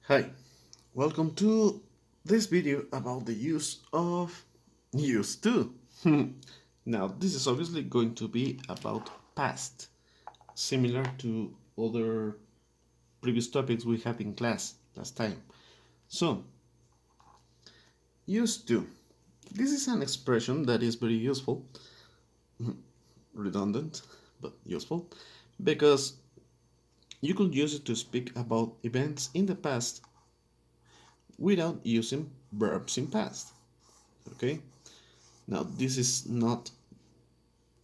Hi, welcome to this video about the use of used to. Now, this is obviously going to be about past, similar to other previous topics we had in class last time. So, used to. This is an expression that is very useful, redundant, but useful, because you could use it to speak about events in the past without using verbs in past. Okay? Now, this is not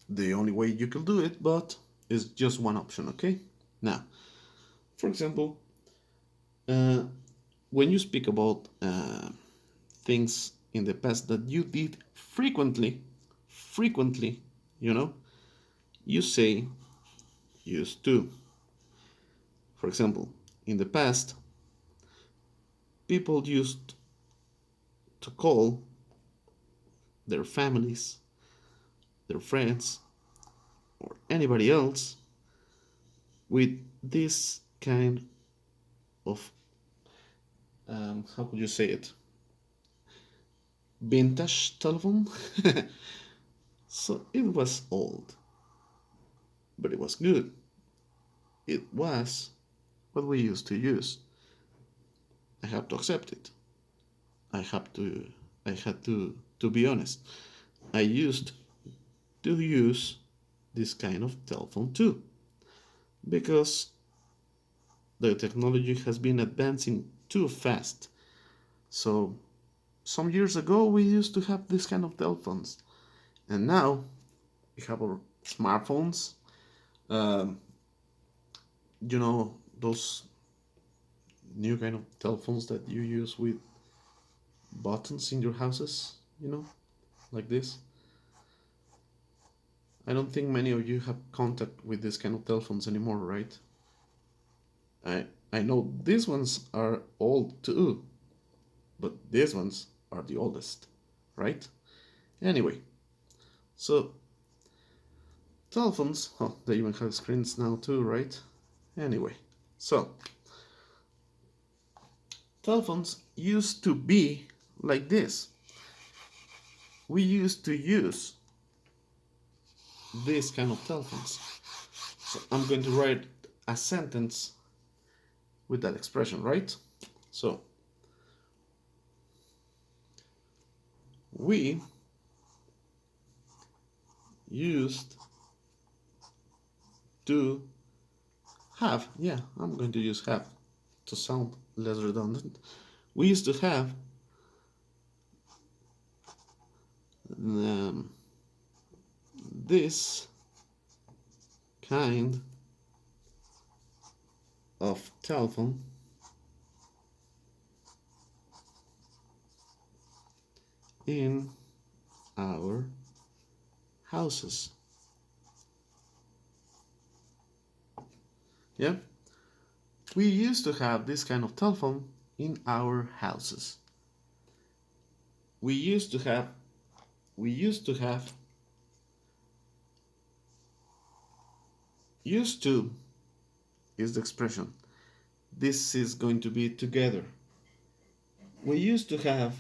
the only way you can do it, but it's just one option, okay? Now, for example, uh, when you speak about things in the past that you did frequently, you know, you say used to. For example, in the past, people used to call their families, their friends, or anybody else with this kind of, how could you say it? Vintage telephone. So it was old, but it was good. It was what we used to use. I have to accept it. I have to I had to be honest. I used to use this kind of telephone too because the technology has been advancing too fast. So some years ago we used to have this kind of telephones, and now we have our smartphones. Um, those new kind of telephones that you use with buttons in your houses, like this. I don't think many of you have contact with this kind of telephones anymore, right? I know these ones are old too, but these ones are the oldest, right? Anyway, so telephones, oh, they even have screens now too, right? Anyway, so telephones used to be like this. We used to use this kind of telephones. So I'm going to write a sentence with that expression, right? So we used to have, yeah, I'm going to use have to sound less redundant. We used to have um, this kind of telephone in our houses. Yeah, we used to have this kind of telephone in our houses. We used to have, we used to have, used to is the expression. This is going to be together. We used to have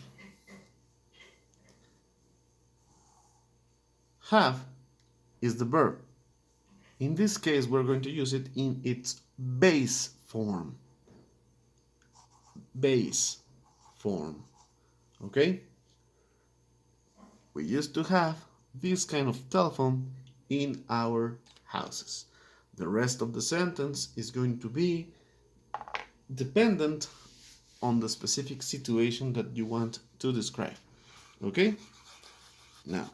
is the verb. In this case, we're going to use it in its base form. Base form. Okay? We used to have this kind of telephone in our houses. The rest of the sentence is going to be dependent on the specific situation that you want to describe. Okay? Now,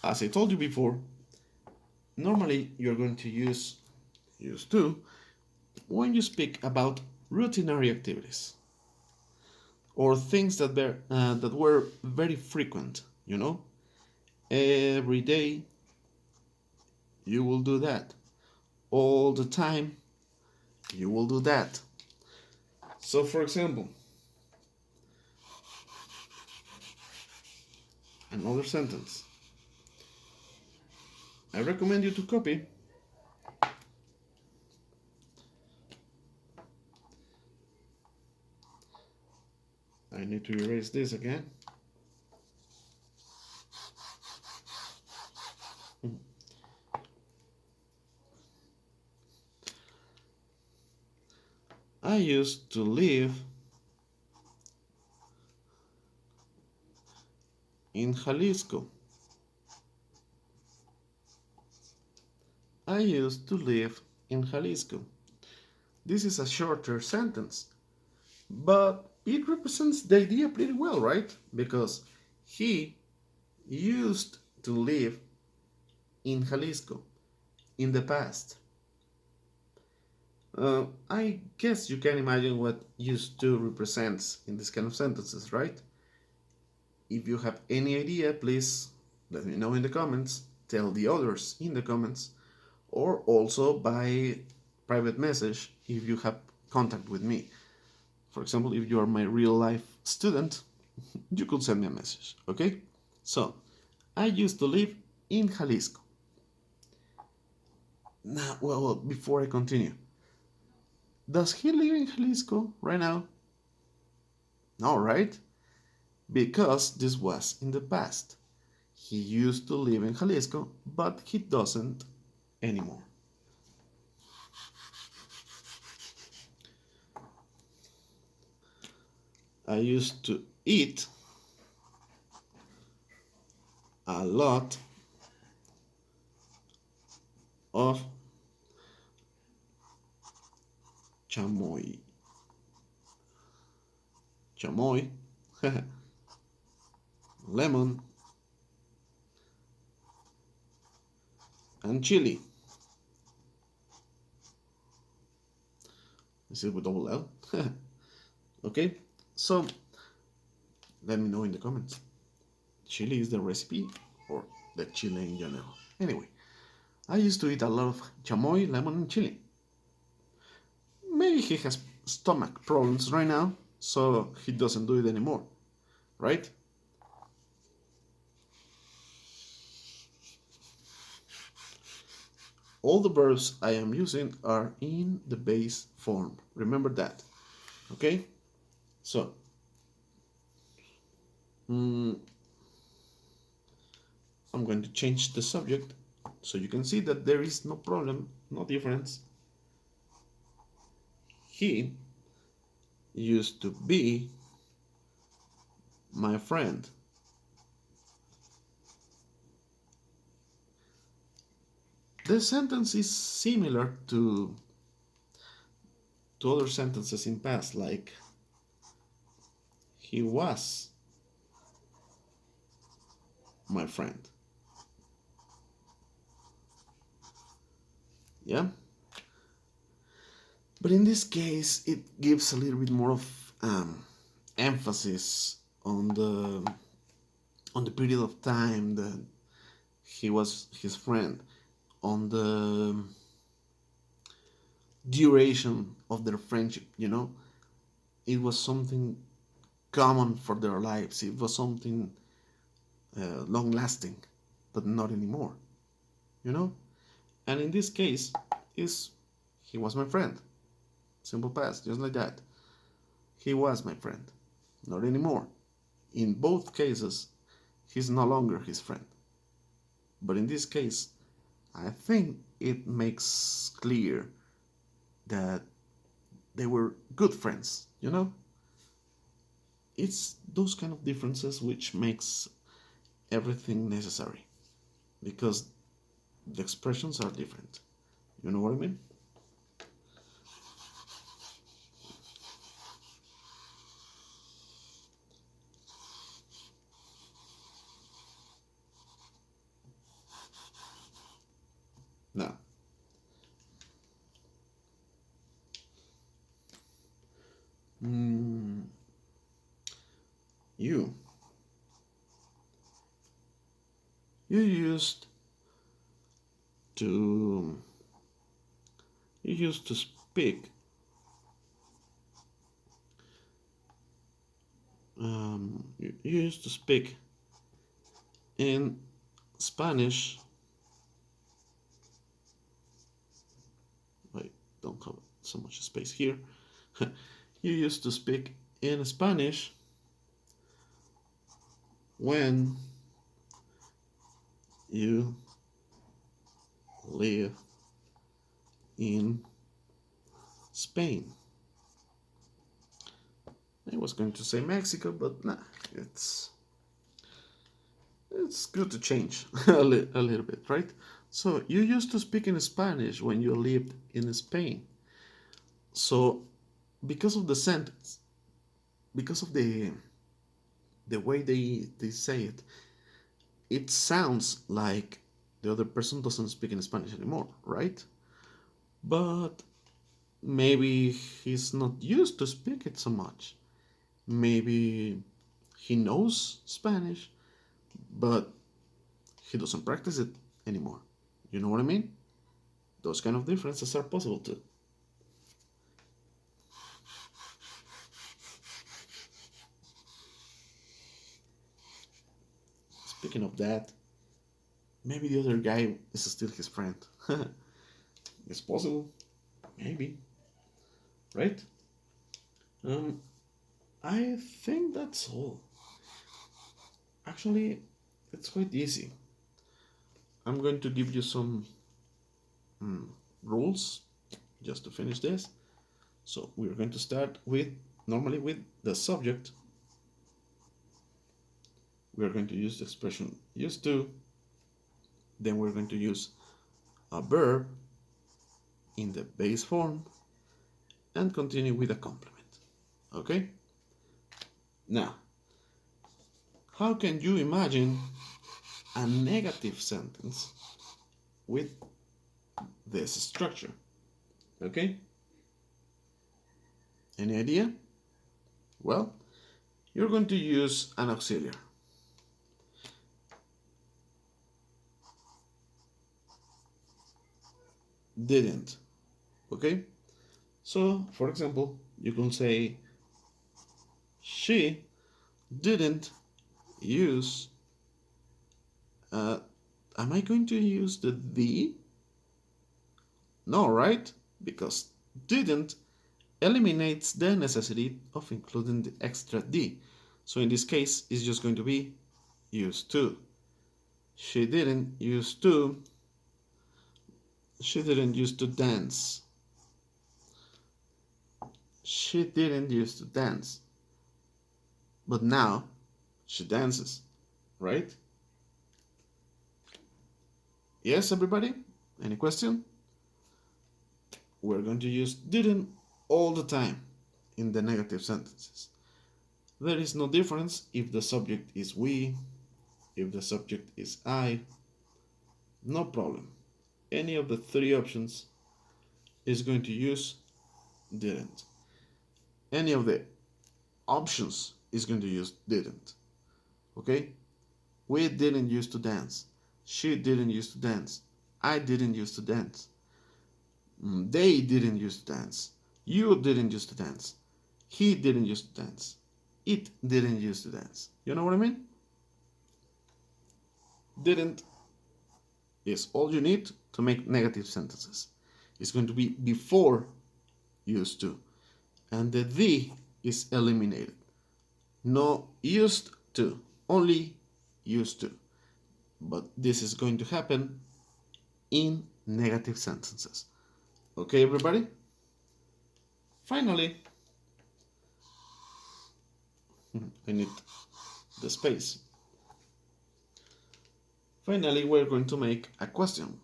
as I told you before, normally you're going to use to when you speak about routinary activities or things that were very frequent, every day you will do that, all the time you will do that. So for example, another sentence, I recommend you to copy. I need to erase this again. I used to live in Jalisco. I used to live in Jalisco. This is a shorter sentence, but it represents the idea pretty well, right? Because he used to live in Jalisco in the past. I guess you can imagine what used to represents in this kind of sentences, right? If you have any idea, please let me know in the comments, tell the others in the comments, or also by private message if you have contact with me. For example, if you are my real life student, you could send me a message, okay? So, I used to live in Jalisco. Now, well, before I continue, does he live in Jalisco right now? No, right? Because this was in the past. He used to live in Jalisco, but he doesn't anymore. I used to eat a lot of chamoy. Chamoy, lemon, and chili. Is it with double L? Okay, so let me know in the comments. Chili is the recipe or the chile in general? Anyway, I used to eat a lot of chamoy, lemon, and chili. Maybe he has stomach problems right now, so he doesn't do it anymore, right? All the verbs I am using are in the base form. Remember that, okay? So, I'm going to change the subject so you can see that there is no problem, no difference. He used to be my friend. The sentence is similar to other sentences in past, like he was my friend. Yeah? But in this case, it gives a little bit more of emphasis on the period of time that he was his friend, on the duration of their friendship. It was something common for their lives. It was something long lasting, but not anymore. You know? And in this case, is he was my friend. Simple past, just like that. He was my friend. Not anymore. In both cases, he's no longer his friend. But in this case, I think it makes clear that they were good friends. It's those kind of differences which makes everything necessary, because the expressions are different. You know what I mean? Now, mm, you you used to you used to speak you used to speak in Spanish. I don't have so much space here. You used to speak in Spanish when you live in Spain. I was going to say Mexico, but nah, it's it's good to change a little bit, right? So you used to speak in Spanish when you lived in Spain. So because of the sentence, because of the way they say it, it sounds like the other person doesn't speak in Spanish anymore, right? But maybe he's not used to speak it so much. Maybe he knows Spanish, but he doesn't practice it anymore. You know what I mean? Those kind of differences are possible too. Speaking of that, maybe the other guy is still his friend. It's possible. Maybe. Right? Um, I think that's all. Actually, it's quite easy. I'm going to give you some mm, rules just to finish this. So we're going to start with normally with the subject. We're going to use the expression used to. Then we're going to use a verb in the base form and continue with a complement. Okay? Now, how can you imagine a negative sentence with this structure? Okay? Any idea? Well, you're going to use an auxiliary. Didn't. Okay? So, for example, you can say, she didn't use. Uh, am I going to use the? No, right? Because didn't eliminates the necessity of including the extra D. So in this case, it's just going to be used to. She didn't used to. She didn't used to dance. She didn't used to dance. But now she dances, right? Yes, everybody? Any question? We're going to use didn't all the time in the negative sentences. There is no difference if the subject is we, if the subject is I. No problem. Any of the three options is going to use didn't. Any of the options is going to use didn't. Okay? We didn't used to dance. She didn't used to dance. I didn't used to dance. They didn't used to dance. You didn't used to dance. He didn't used to dance. It didn't used to dance. You know what I mean? Didn't is all you need to make negative sentences. It's going to be before used to. And the the is eliminated. No used to, only used to. But this is going to happen in negative sentences. Okay, everybody? Finally, I need the space. Finally, we're going to make a question.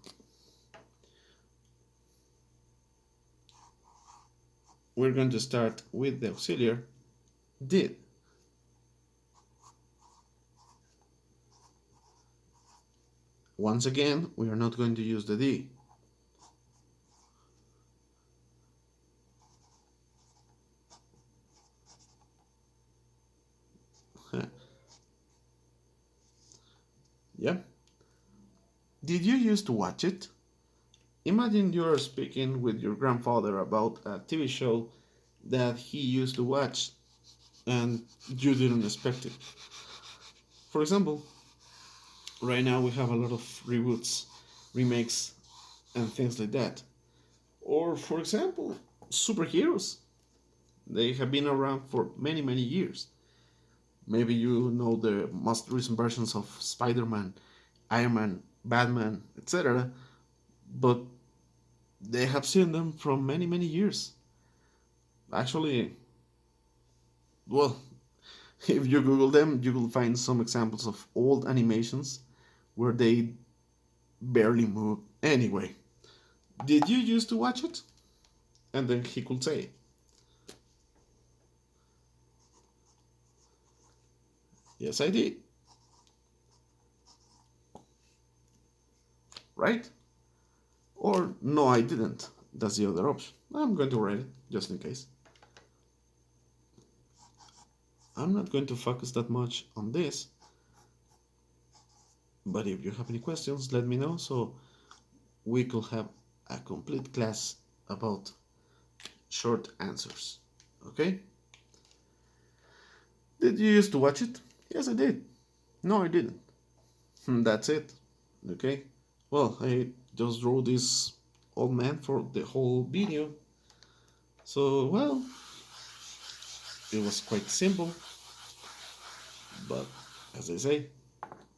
We're going to start with the auxiliary did. Once again, we are not going to use the D. Yeah. Did you used to watch it? Imagine you're speaking with your grandfather about a TV show that he used to watch and you didn't expect it. For example, right now we have a lot of reboots, remakes, and things like that. Or, for example, superheroes. They have been around for many, many years. Maybe you know the most recent versions of Spider-Man, Iron Man, Batman, etc., but they have seen them from many, many years. Actually, well, if you Google them, you will find some examples of old animations where they barely move. Anyway, did you used to watch it? And then he could say, yes, I did, right? Or no, I didn't. That's the other option. I'm going to write it just in case. I'm not going to focus that much on this, but if you have any questions, let me know so we could have a complete class about short answers. Okay? Did you used to watch it? Yes, I did. No, I didn't. That's it. Okay? Well, I just drew this old man for the whole video. So, well, it was quite simple, but as I say,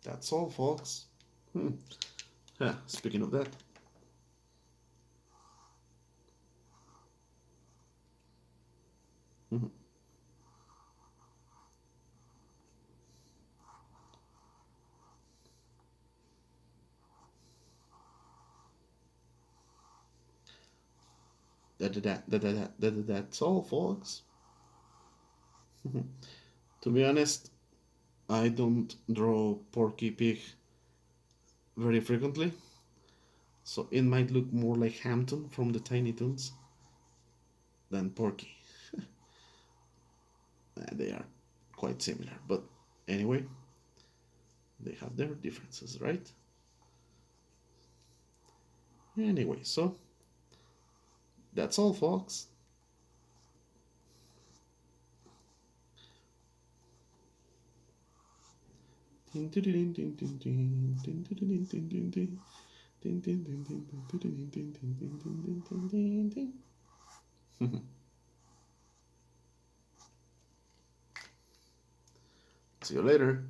that's all, folks. Hmm. Yeah, speaking of that, mhm. That's all, folks. To be honest, I don't draw Porky Pig very frequently, so it might look more like Hampton from the Tiny Toons than Porky. They are quite similar, but anyway, they have their differences, right? Anyway, so that's all, folks. See you later.